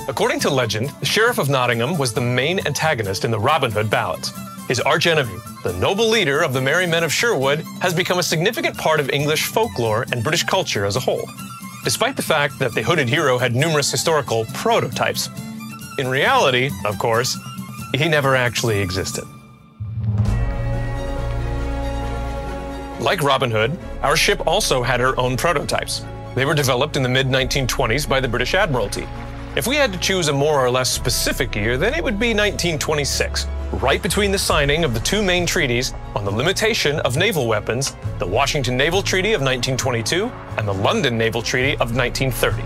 According to legend, the Sheriff of Nottingham was the main antagonist in the Robin Hood ballads. His archenemy, the noble leader of the Merry Men of Sherwood, has become a significant part of English folklore and British culture as a whole, despite the fact that the hooded hero had numerous historical prototypes. In reality, of course, he never actually existed. Like Robin Hood, our ship also had her own prototypes. They were developed in the mid-1920s by the British Admiralty. If we had to choose a more or less specific year, then it would be 1926, right between the signing of the two main treaties on the limitation of naval weapons, the Washington Naval Treaty of 1922 and the London Naval Treaty of 1930.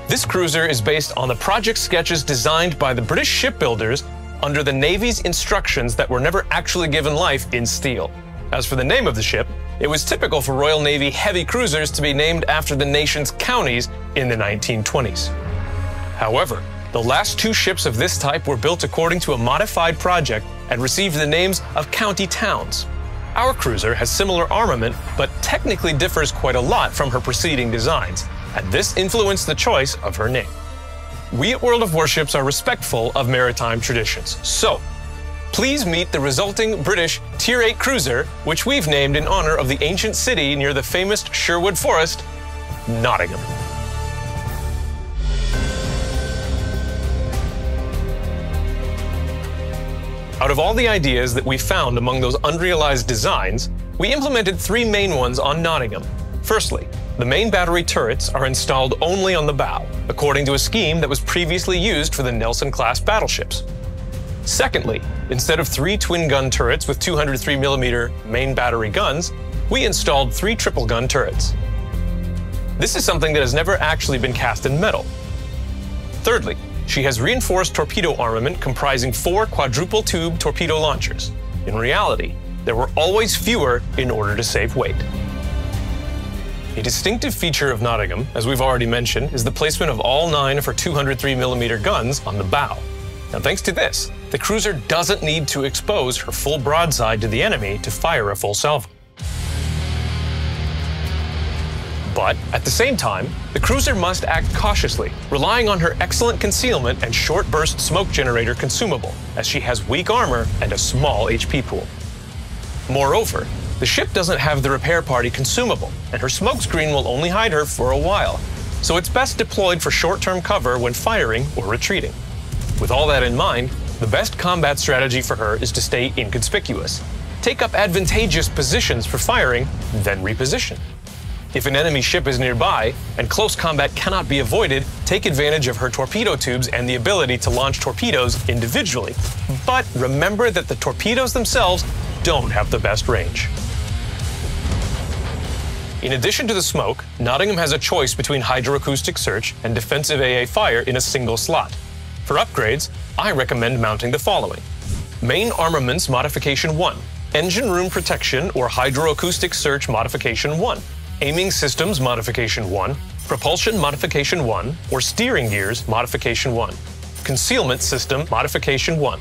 This cruiser is based on the project sketches designed by the British shipbuilders under the Navy's instructions that were never actually given life in steel. As for the name of the ship, it was typical for Royal Navy heavy cruisers to be named after the nation's counties in the 1920s. However, the last two ships of this type were built according to a modified project and received the names of county towns. Our cruiser has similar armament, but technically differs quite a lot from her preceding designs, and this influenced the choice of her name. We at World of Warships are respectful of maritime traditions, so please meet the resulting British Tier 8 cruiser, which we've named in honor of the ancient city near the famous Sherwood Forest, Nottingham. Out of all the ideas that we found among those unrealized designs, we implemented three main ones on Nottingham. Firstly, the main battery turrets are installed only on the bow, according to a scheme that was previously used for the Nelson-class battleships. Secondly, instead of 3 twin-gun turrets with 203mm main battery guns, we installed 3 triple-gun turrets. This is something that has never actually been cast in metal. Thirdly, she has reinforced torpedo armament comprising 4 quadruple-tube torpedo launchers. In reality, there were always fewer in order to save weight. A distinctive feature of Nottingham, as we've already mentioned, is the placement of all 9 of her 203mm guns on the bow. Now, thanks to this, the cruiser doesn't need to expose her full broadside to the enemy to fire a full salvo. But at the same time, the cruiser must act cautiously, relying on her excellent concealment and short-burst smoke generator consumable, as she has weak armor and a small HP pool. Moreover, the ship doesn't have the repair party consumable, and her smokescreen will only hide her for a while, so it's best deployed for short-term cover when firing or retreating. With all that in mind, the best combat strategy for her is to stay inconspicuous, take up advantageous positions for firing, then reposition. If an enemy ship is nearby and close combat cannot be avoided, take advantage of her torpedo tubes and the ability to launch torpedoes individually. But remember that the torpedoes themselves don't have the best range. In addition to the smoke, Nottingham has a choice between hydroacoustic search and defensive AA fire in a single slot. For upgrades, I recommend mounting the following: Main Armaments Modification 1, Engine Room Protection or Hydroacoustic Search Modification 1, Aiming Systems Modification 1, Propulsion Modification 1, or Steering Gears Modification 1, Concealment System Modification 1.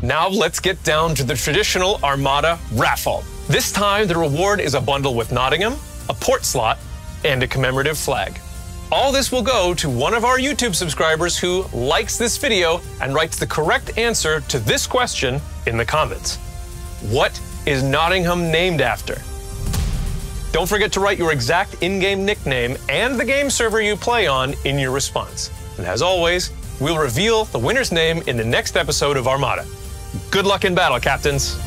Now let's get down to the traditional Armada raffle. This time the reward is a bundle with Nottingham, a port slot, and a commemorative flag. All this will go to one of our YouTube subscribers who likes this video and writes the correct answer to this question in the comments. What is Nottingham named after? Don't forget to write your exact in-game nickname and the game server you play on in your response. And as always, we'll reveal the winner's name in the next episode of Armada. Good luck in battle, Captains!